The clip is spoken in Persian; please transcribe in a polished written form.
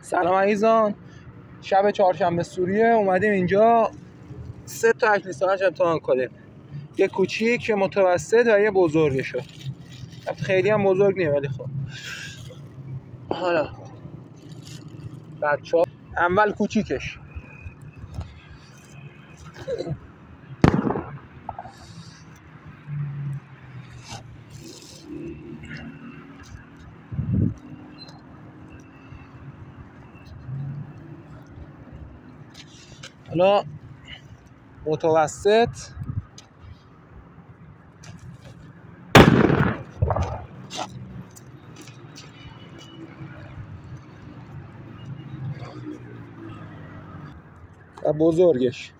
سلام عزیزان، شب چهارشنبه سوریه اومدیم اینجا 3 تا اکلیسانش امتحان کنیم. یه کوچیک، یه متوسط و یه بزرگشو. خیلی هم بزرگ نیه ولی خب حالا بچه‌ها اول کوچیکش. حالا متوسط و بزرگش.